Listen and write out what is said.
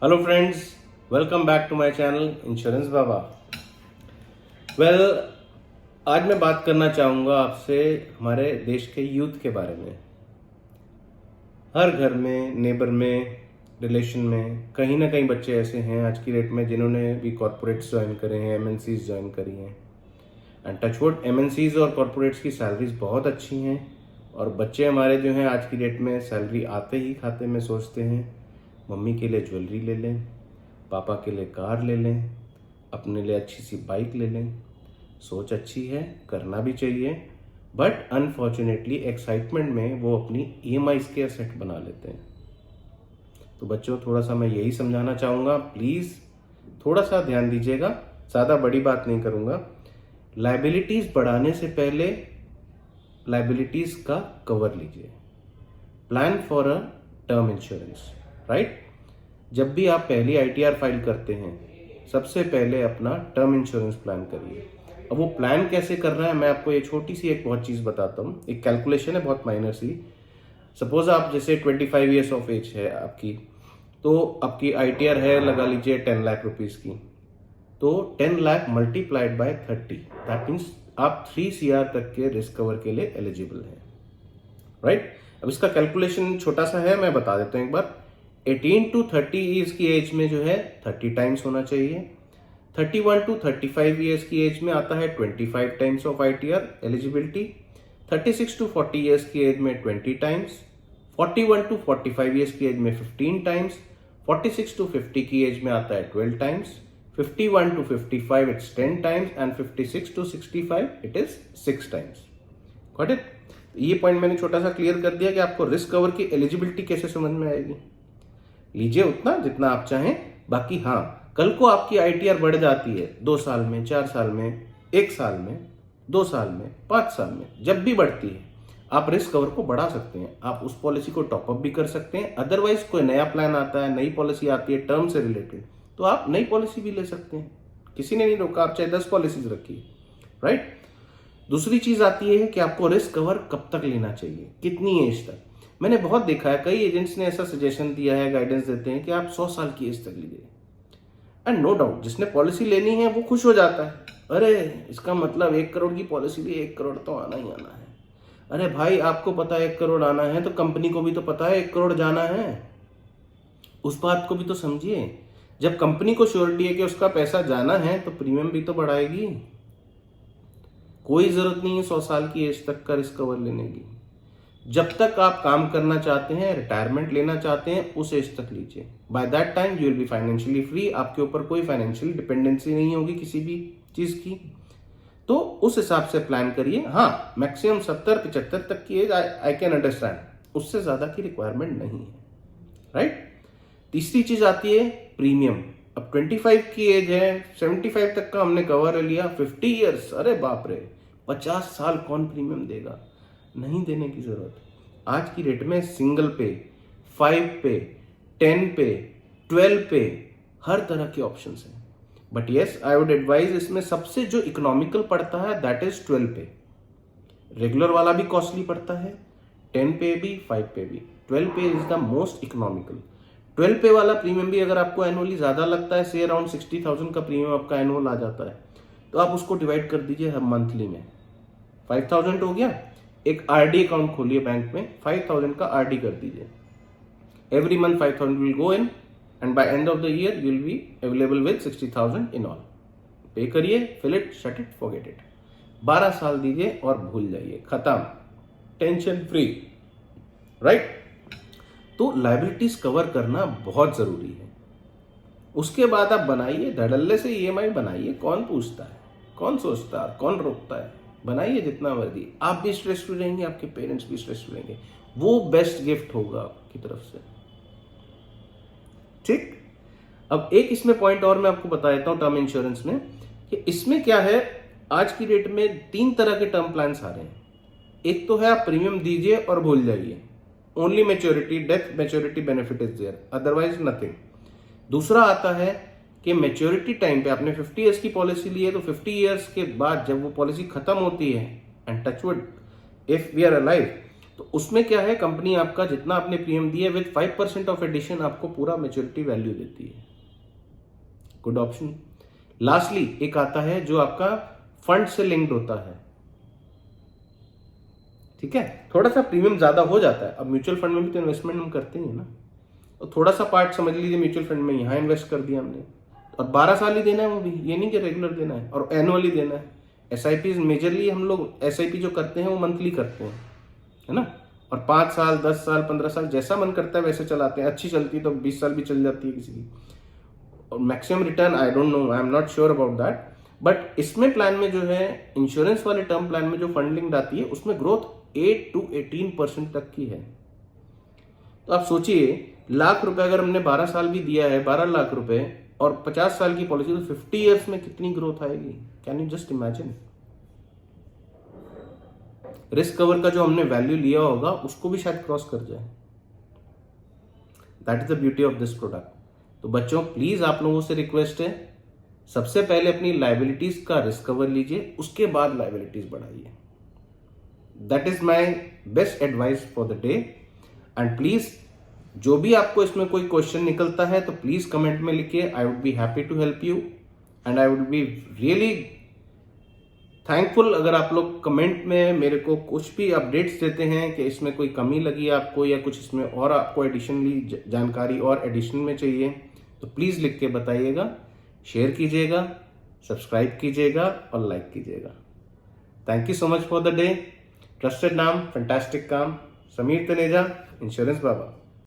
Hello friends, welcome back to my channel insurance Baba. Well, आज मैं बात करना चाहूँगा आपसे हमारे देश के यूथ के बारे में। हर घर में, नेबर में, रिलेशन में कहीं ना कहीं बच्चे ऐसे हैं आज की डेट में जिन्होंने भी कॉर्पोरेट्स ज्वाइन करे हैं, एमएनसीज ज्वाइन करी हैं। एंड टचवुड, एमएनसीज और कॉर्पोरेट्स की सैलरीज बहुत अच्छी हैं और बच्चे हमारे जो हैं आज की डेट में सैलरी आते ही खाते में सोचते हैं मम्मी के लिए ज्वेलरी ले लें, पापा के लिए कार ले लें, अपने लिए अच्छी सी बाइक ले लें। सोच अच्छी है, करना भी चाहिए, बट अनफॉर्चुनेटली एक्साइटमेंट में वो अपनी ईएमआईज के असेट बना लेते हैं। तो बच्चों, थोड़ा सा मैं यही समझाना चाहूँगा, प्लीज़ थोड़ा सा ध्यान दीजिएगा। ज़्यादा बड़ी बात नहीं करूँगा। लाइबिलिटीज़ बढ़ाने से पहले लाइबिलिटीज़ का कवर लीजिए। Plan for a term insurance, right? जब भी आप पहली आईटीआर फाइल करते हैं, सबसे पहले अपना टर्म इंश्योरेंस प्लान करिए। अब वो प्लान कैसे कर रहा है, मैं आपको ये छोटी सी एक बहुत चीज़ बताता हूँ। एक कैलकुलेशन है बहुत माइनर सी। सपोज आप जैसे 25 ईयर्स ऑफ एज है आपकी, तो आपकी आईटीआर है, लगा लीजिए 10 लाख रुपीज़ की। तो 10 lakh multiplied by 30, that means आप 3 CR तक के रिस्क कवर के लिए एलिजिबल हैं, राइट? अब इसका कैलकुलेशन छोटा सा है, मैं बता देता हूँ एक बार। 18 to 30 ईयर्स की एज में जो है 30 टाइम्स होना चाहिए। 31 to 35 ईयर्स की एज में आता है 25 times of ITR eligibility. 36 to 40 years की एज में 20 टाइम्स। 41 to 45 ईयर्स की एज में 15 टाइम्स। 46 to 50 की एज में आता है 12 times. 51 to 55 it's 10 times and 56 to 65 it is 6 times. Got it? ये पॉइंट मैंने छोटा सा क्लियर कर दिया कि आपको रिस्क कवर की एलिजिबिलिटी कैसे समझ में आएगी। लीजिए उतना जितना आप चाहें। बाकी हाँ, कल को आपकी आईटीआर बढ़ जाती है 2 साल में, 4 साल में, 1 साल में, 2 साल में, 5 साल में, जब भी बढ़ती है आप रिस्क कवर को बढ़ा सकते हैं। आप उस पॉलिसी को टॉपअप भी कर सकते हैं। अदरवाइज कोई नया प्लान आता है, नई पॉलिसी आती है टर्म से रिलेटेड, तो आप नई पॉलिसी भी ले सकते हैं। किसी ने नहीं रोका, आप चाहे 10 पॉलिसीज रखिए, राइट? दूसरी चीज आती है कि आपको रिस्क कवर कब तक लेना चाहिए, कितनी एज तक। मैंने बहुत देखा है, कई एजेंट्स ने ऐसा सजेशन दिया है, गाइडेंस देते हैं कि आप 100 साल की एज तक लीजिए। एंड नो डाउट, जिसने पॉलिसी लेनी है वो खुश हो जाता है। अरे इसका मतलब 1 करोड़ की पॉलिसी भी 1 करोड़ तो आना ही आना है। अरे भाई, आपको पता है 1 करोड़ आना है, तो कंपनी को भी तो पता है 1 करोड़ जाना है। उस बात को भी तो समझिए। जब कंपनी को श्योरिटी है कि उसका पैसा जाना है, तो प्रीमियम भी तो बढ़ाएगी। कोई जरूरत नहीं है 100 साल की एज तक का रिस्क कवर लेने की। जब तक आप काम करना चाहते हैं, रिटायरमेंट लेना चाहते हैं, उस एज तक लीजिए। By that time you will be financially free. आपके ऊपर कोई फाइनेंशियल डिपेंडेंसी नहीं होगी किसी भी चीज की। तो उस हिसाब से प्लान करिए। हाँ, मैक्सिमम 70-75 तक की एज आई कैन अंडरस्टैंड, उससे ज्यादा की रिक्वायरमेंट नहीं है, राइट? तीसरी चीज आती है प्रीमियम। अब 25 की एज है, 75 तक का हमने कवर लिया, 50 ईयर्स, अरे बाप रे, 50 साल कौन प्रीमियम देगा? नहीं देने की जरूरत। आज की डेट में सिंगल पे, 5 पे, 10 पे, 12 पे हर तरह के ऑप्शंस हैं। But yes, I would advise, इसमें सबसे जो इकोनॉमिकल पड़ता है दैट इज 12 पे। रेगुलर वाला भी कॉस्टली पड़ता है, 10 पे भी, 5 पे भी। 12 पे इज द मोस्ट इकोनॉमिकल। 12 पे वाला प्रीमियम भी अगर आपको एनुअली ज्यादा लगता है, से अराउंड 60,000 का प्रीमियम आपका एनुअल आ जाता है, तो आप उसको डिवाइड कर दीजिए हर मंथली में। 5,000 हो गया। एक आरडी अकाउंट खोलिए बैंक में, 5,000 का आरडी कर दीजिए। Every month 5,000 will go in and by end of the year you will be available with 60,000 in all. Pay करिए, fill it, shut it, forget it. 12 साल दीजिए और भूल जाइए, खत्म, टेंशन फ्री, राइट? तो लाइबिलिटीज कवर करना बहुत जरूरी है। उसके बाद आप बनाइए, धड़ल्ले से ईएमआई बनाइए। कौन पूछता है, कौन सोचता है, कौन रोकता है? बनाइए जितना मर्जी। आप भी स्ट्रेस फ्री रहेंगे, आपके पेरेंट्स भी स्ट्रेस फ्री रहेंगे। वो बेस्ट गिफ्ट होगा आपकी तरफ से, ठीक? अब एक इसमें पॉइंट और मैं आपको बता देता हूं टर्म इंश्योरेंस में, कि इसमें क्या है, आज की डेट में 3 तरह के टर्म प्लान्स आ रहे हैं। एक तो है आप प्रीमियम दीजिए और भूल जाइए, only maturity, death maturity benefit is there, otherwise nothing. दूसरा आता है कि मैच्योरिटी टाइम पे आपने 50 ईयर्स की पॉलिसी ली है, तो 50 ईयर्स के बाद जब वो पॉलिसी खत्म होती है, and touchwood if we are alive, तो उसमें क्या है, कंपनी आपका जितना आपने प्रीमियम दिया विद 5% ऑफ एडिशन आपको पूरा मैच्योरिटी वैल्यू देती है। Good option. लास्टली एक आता है जो आपका फंड से लिंक्ड होता है, ठीक है, थोड़ा सा प्रीमियम ज्यादा हो जाता है। अब म्यूचुअल फंड में भी तो इन्वेस्टमेंट हम करते ही है ना, तो थोड़ा सा पार्ट समझ लीजिए म्यूचुअल फंड में यहाँ इन्वेस्ट कर दिया हमने, और 12 साल ही देना है, वो भी ये नहीं कि रेगुलर देना है और एनुअली देना है। SIP मेजरली हम लोग SIP जो करते हैं वो मंथली करते हैं, है ना, और 5 साल 10 साल 15 साल जैसा मन करता है वैसे चलाते हैं। अच्छी चलती है तो 20 साल भी चल जाती है किसी की, और maximum return I don't know, I am not sure about that. But इसमें प्लान में जो है, इंश्योरेंस वाले टर्म प्लान में जो फंड लिंक्ड आती है उसमें ग्रोथ 8 to 18% तक की है। तो आप सोचिए, लाख रुपए अगर हमने 12 साल भी दिया है, 12 लाख रुपए, और 50 साल की पॉलिसी, तो 50 ईयर्स में कितनी ग्रोथ आएगी, can you just imagine. Risk cover का जो हमने वैल्यू लिया होगा उसको भी शायद क्रॉस कर जाए। That is the beauty of this product. तो बच्चों प्लीज आप लोगों से रिक्वेस्ट है, सबसे पहले अपनी लाइबिलिटीज का रिस्क कवर लीजिए, उसके बाद लाइबिलिटीज बढ़ाइए। That is my best advice for the day. And please जो भी आपको इसमें कोई क्वेश्चन निकलता है तो प्लीज कमेंट में लिखिए, I would be happy to help you, and I would be really thankful अगर आप लोग कमेंट में मेरे को कुछ भी अपडेट्स देते हैं कि इसमें कोई कमी लगी आपको या कुछ इसमें और आपको एडिशनली जानकारी और एडिशन में चाहिए, तो प्लीज लिख के बताइएगा, शेयर कीजिएगा, सब्सक्राइब कीजिएगा और लाइक कीजिएगा। Thank you so much for the day. Trusted नाम, फैंटास्टिक काम, समीर तनेजा, इंश्योरेंस बाबा।